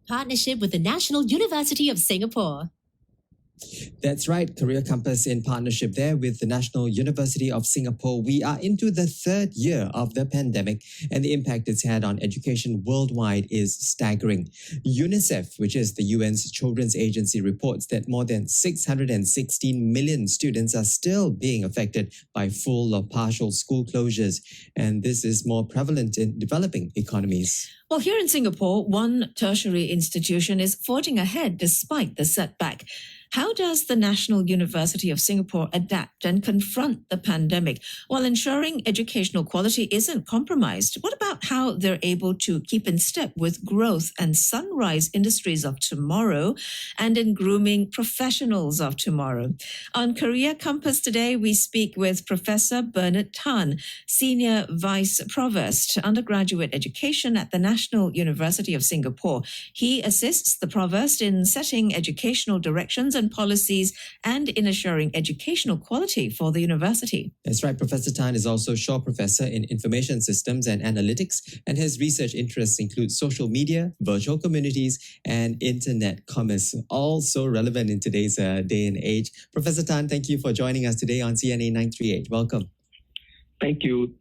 Partnership with the National University of Singapore. That's right, Career Compass in partnership there with the National University of Singapore. We are into the third year of the pandemic, and the impact it's had on education worldwide is staggering. UNICEF, which is the UN's children's agency, reports that more than 616 million students are still being affected by full or partial school closures, and this is more prevalent in developing economies. Well, here in Singapore, one tertiary institution is forging ahead despite the setback. How does the National University of Singapore adapt and confront the pandemic while ensuring educational quality isn't compromised? What about how they're able to keep in step with growth and sunrise industries of tomorrow and in grooming professionals of tomorrow? On Career Compass today, we speak with Professor Bernard Tan, Senior Vice Provost, Undergraduate Education at the National University of Singapore. He assists the Provost in setting educational directions and policies and in assuring educational quality for the university. That's right. Professor Tan is also Shaw Professor in Information Systems and Analytics, and his research interests include social media, virtual communities, and internet commerce, all so relevant in today's day and age. Professor Tan, thank you for joining us today on CNA 938. Welcome. Thank you.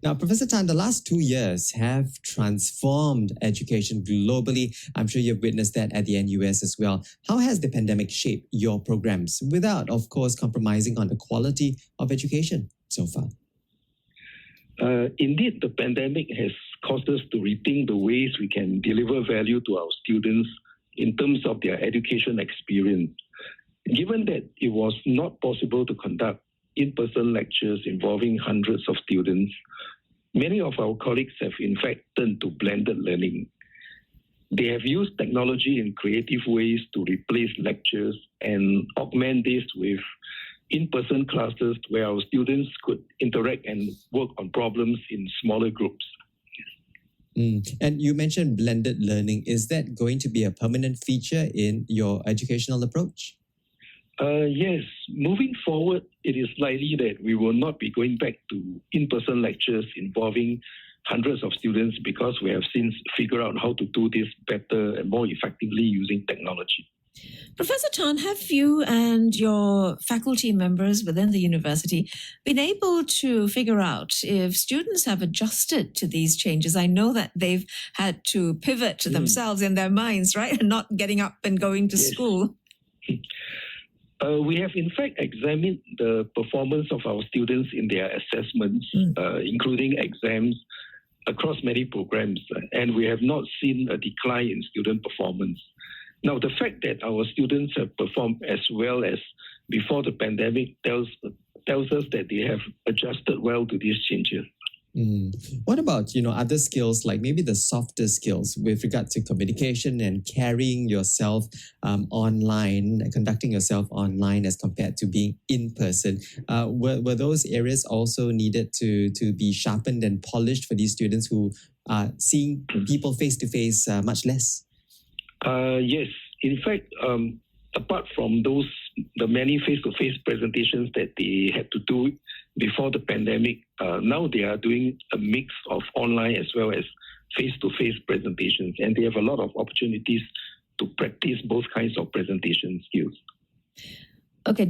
Now, Professor Tan, the last 2 years have transformed education globally. I'm sure you've witnessed that at the NUS as well. How has the pandemic shaped your programs without, of course, compromising on the quality of education so far? Indeed, the pandemic has caused us to rethink the ways we can deliver value to our students in terms of their education experience. Given that it was not possible to conduct in-person lectures involving hundreds of students, many of our colleagues have in fact turned to blended learning. They have used technology in creative ways to replace lectures and augment this with in-person classes where our students could interact and work on problems in smaller groups. And you mentioned blended learning. Is that going to be a permanent feature in your educational approach? Yes, moving forward, it is likely that we will not be going back to in-person lectures involving hundreds of students because we have since figured out how to do this better and more effectively using technology. Professor Tan, have you and your faculty members within the university been able to figure out if students have adjusted to these changes? I know that they've had to pivot themselves in their minds, right? And not getting up and going to school. We have in fact examined the performance of our students in their assessments, including exams, across many programs, and we have not seen a decline in student performance. Now, the fact that our students have performed as well as before the pandemic tells us that they have adjusted well to these changes. What about, other skills like maybe the softer skills with regard to communication and carrying yourself online, conducting yourself online as compared to being in person? Were those areas also needed to be sharpened and polished for these students who are seeing people face to face much less? Yes. In fact, apart from the many face-to-face presentations that they had to do before the pandemic, now they are doing a mix of online as well as face-to-face presentations, and they have a lot of opportunities to practice both kinds of presentation skills. Okay,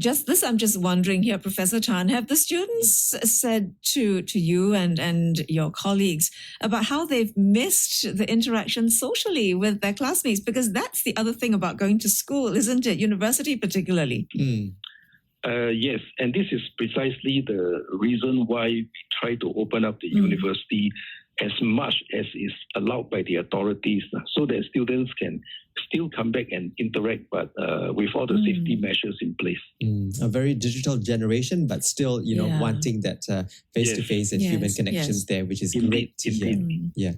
I'm just wondering here, Professor Tan, have the students said to you and your colleagues about how they've missed the interaction socially with their classmates? Because that's the other thing about going to school, isn't it? University particularly. Yes, and this is precisely the reason why we try to open up the university as much as is allowed by the authorities, so that students can still come back and interact, but with all the safety measures in place. A very digital generation, but still, wanting that face-to-face and human connections there, which is great to hear. Yeah.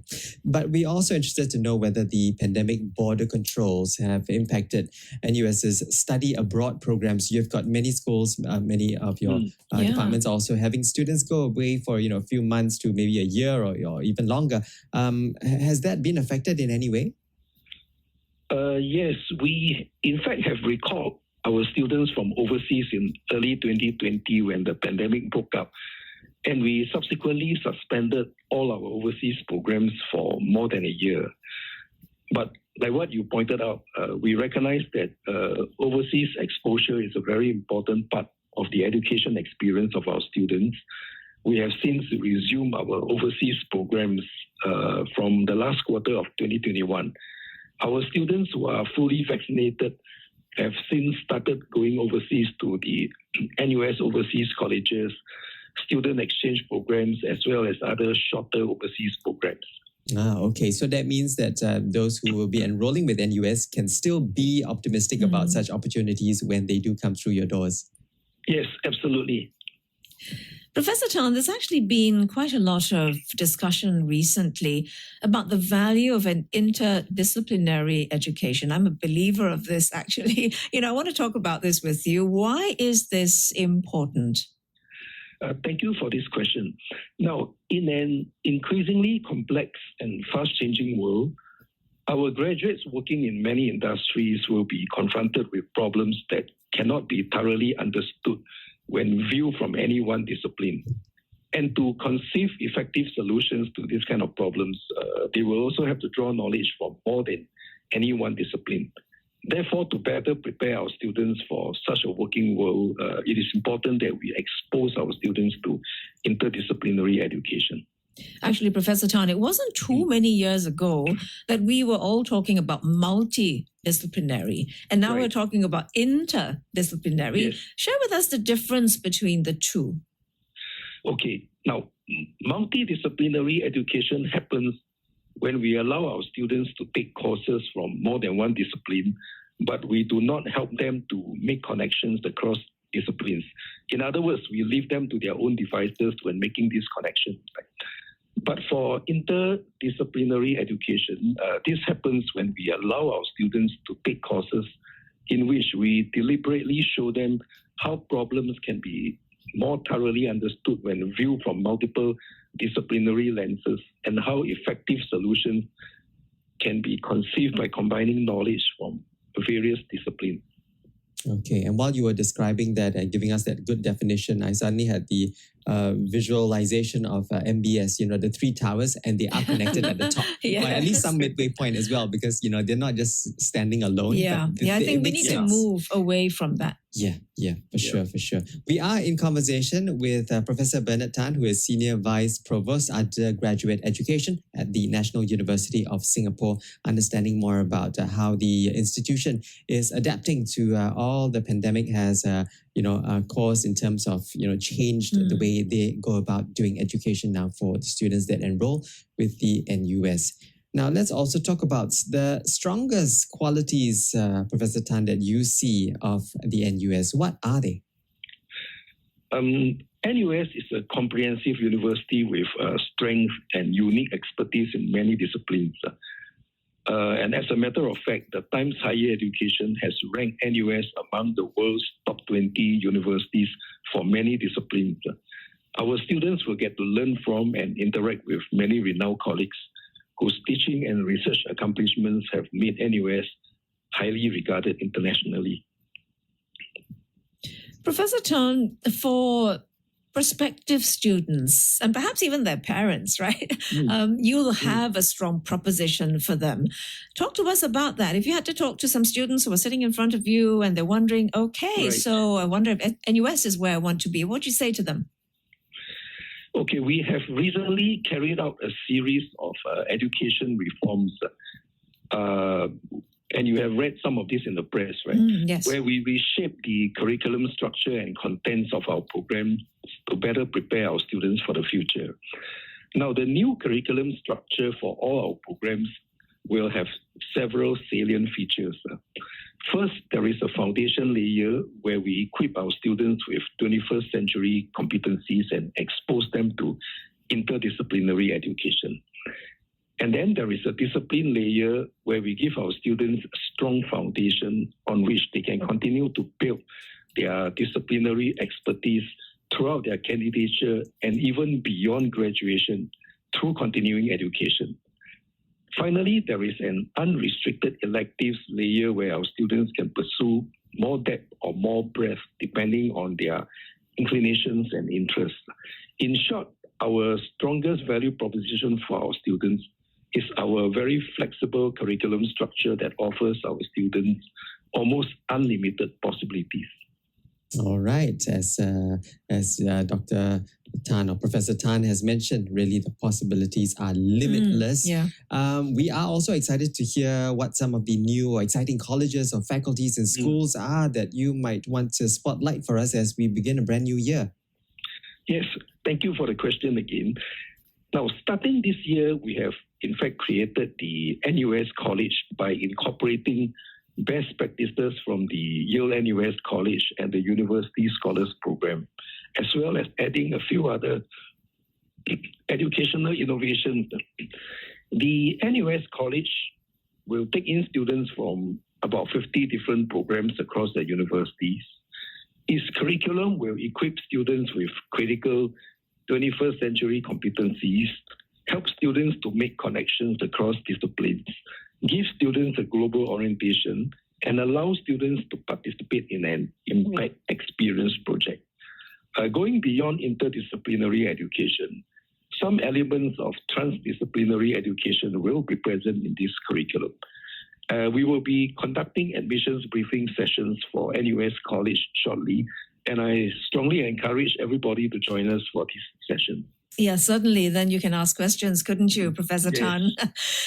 But we're also interested to know whether the pandemic border controls have impacted NUS's study abroad programs. You've got many schools, many of your departments also having students go away for, a few months to maybe a year or even longer. Has that been affected in any way? Yes, we in fact have recalled our students from overseas in early 2020 when the pandemic broke up. And we subsequently suspended all our overseas programs for more than a year. But like what you pointed out, we recognize that overseas exposure is a very important part of the education experience of our students. We have since resumed our overseas programs from the last quarter of 2021. Our students who are fully vaccinated have since started going overseas to the NUS overseas colleges, student exchange programs, as well as other shorter overseas programs. Okay. So that means that those who will be enrolling with NUS can still be optimistic about such opportunities when they do come through your doors. Yes, absolutely. Professor Tan, there's actually been quite a lot of discussion recently about the value of an interdisciplinary education. I'm a believer of this, actually. I want to talk about this with you. Why is this important? Thank you for this question. Now, in an increasingly complex and fast-changing world, our graduates working in many industries will be confronted with problems that cannot be thoroughly understood when viewed from any one discipline. And to conceive effective solutions to these kind of problems, they will also have to draw knowledge from more than any one discipline. Therefore, to better prepare our students for such a working world, it is important that we expose our students to interdisciplinary education. Actually, Professor Tan, it wasn't too many years ago that we were all talking about multidisciplinary, and now we're talking about interdisciplinary. Yes. Share with us the difference between the two. Okay, now, multidisciplinary education happens when we allow our students to take courses from more than one discipline, but we do not help them to make connections across disciplines. In other words, we leave them to their own devices when making these connections. But for interdisciplinary education, this happens when we allow our students to take courses in which we deliberately show them how problems can be more thoroughly understood when viewed from multiple disciplinary lenses, and how effective solutions can be conceived by combining knowledge from various disciplines. Okay, and while you were describing that and giving us that good definition, I suddenly had the visualization of MBS, the three towers, and they are connected at the top. Yes. Or at least some midway point as well, because, they're not just standing alone. Yeah, I think we need to move away from that. Yeah, for sure. We are in conversation with Professor Bernard Tan, who is Senior Vice Provost Undergraduate Education at the National University of Singapore, understanding more about how the institution is adapting to all the pandemic has caused in terms of, changed the way they go about doing education now for the students that enroll with the NUS. Now, let's also talk about the strongest qualities, Professor Tan, that you see of the NUS. What are they? NUS is a comprehensive university with strength and unique expertise in many disciplines. And as a matter of fact, the Times Higher Education has ranked NUS among the world's top 20 universities for many disciplines. Our students will get to learn from and interact with many renowned colleagues whose teaching and research accomplishments have made NUS highly regarded internationally. Professor Tan, for prospective students and perhaps even their parents, right? You'll have a strong proposition for them. Talk to us about that. If you had to talk to some students who are sitting in front of you and they're wondering, so I wonder if NUS is where I want to be, what would you say to them? Okay, we have recently carried out a series of education reforms, and you have read some of this in the press, right? Yes. Where we reshape the curriculum structure and contents of our program to better prepare our students for the future. Now, the new curriculum structure for all our programs will have several salient features. First, there is a foundation layer where we equip our students with 21st century competencies and expose them to interdisciplinary education. And then there is a discipline layer where we give our students a strong foundation on which they can continue to build their disciplinary expertise throughout their candidature and even beyond graduation through continuing education. Finally, there is an unrestricted electives layer where our students can pursue more depth or more breadth depending on their inclinations and interests. In short, our strongest value proposition for our students is our very flexible curriculum structure that offers our students almost unlimited possibilities. All right. As Dr. Tan or Professor Tan has mentioned, really the possibilities are limitless. Yeah. We are also excited to hear what some of the new or exciting colleges or faculties and schools are that you might want to spotlight for us as we begin a brand new year. Yes, thank you for the question again. Now, starting this year, we have in fact created the NUS College by incorporating best practices from the Yale NUS College and the University Scholars Program, as well as adding a few other educational innovations. The NUS College will take in students from about 50 different programs across the universities. Its curriculum will equip students with critical 21st century competencies, help students to make connections across disciplines, give students a global orientation, and allow students to participate in an impact experience project. Going beyond interdisciplinary education, some elements of transdisciplinary education will be present in this curriculum. We will be conducting admissions briefing sessions for NUS College shortly, and I strongly encourage everybody to join us for this session. Yeah, certainly. Then you can ask questions, couldn't you, Professor Yes. Tan?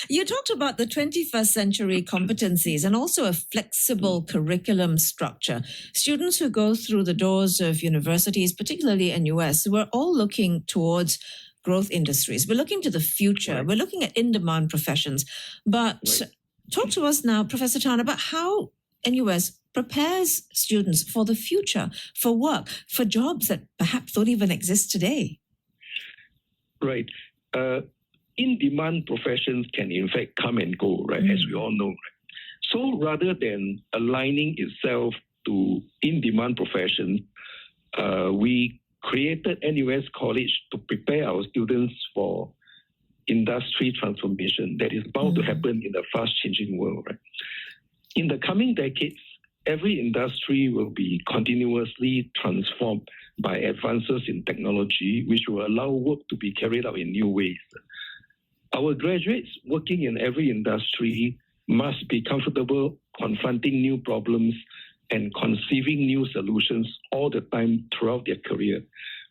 You talked about the 21st century competencies and also a flexible curriculum structure. Students who go through the doors of universities, particularly NUS, we're all looking towards growth industries. We're looking to the future. Right. We're looking at in-demand professions. But Right. talk to us now, Professor Tan, about how NUS prepares students for the future, for work, for jobs that perhaps don't even exist today. Right. In-demand professions can in fact come and go, right, as we all know. Right? So rather than aligning itself to in-demand professions, we created NUS College to prepare our students for industry transformation that is bound to happen in a fast-changing world. Right? In the coming decades, every industry will be continuously transformed by advances in technology, which will allow work to be carried out in new ways. Our graduates working in every industry must be comfortable confronting new problems and conceiving new solutions all the time throughout their career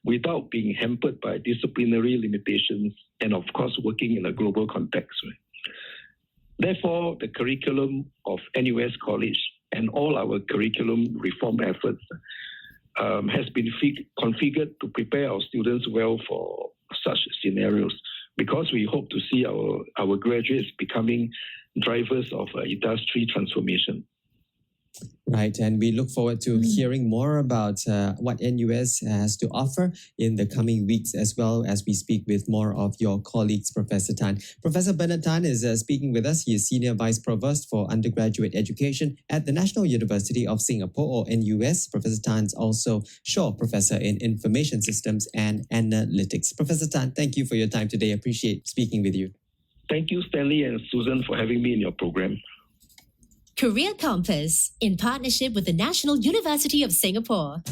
without being hampered by disciplinary limitations and, of course, working in a global context. Therefore, the curriculum of NUS College and all our curriculum reform efforts has been configured to prepare our students well for such scenarios, because we hope to see our graduates becoming drivers of industry transformation. Right, and we look forward to hearing more about what NUS has to offer in the coming weeks, as well as we speak with more of your colleagues, Professor Tan. Professor Bernard Tan is speaking with us. He is Senior Vice Provost for Undergraduate Education at the National University of Singapore, or NUS. Professor Tan is also Shaw Professor in Information Systems and Analytics. Professor Tan, thank you for your time today. I appreciate speaking with you. Thank you, Stanley and Susan, for having me in your program. Career Compass, in partnership with the National University of Singapore.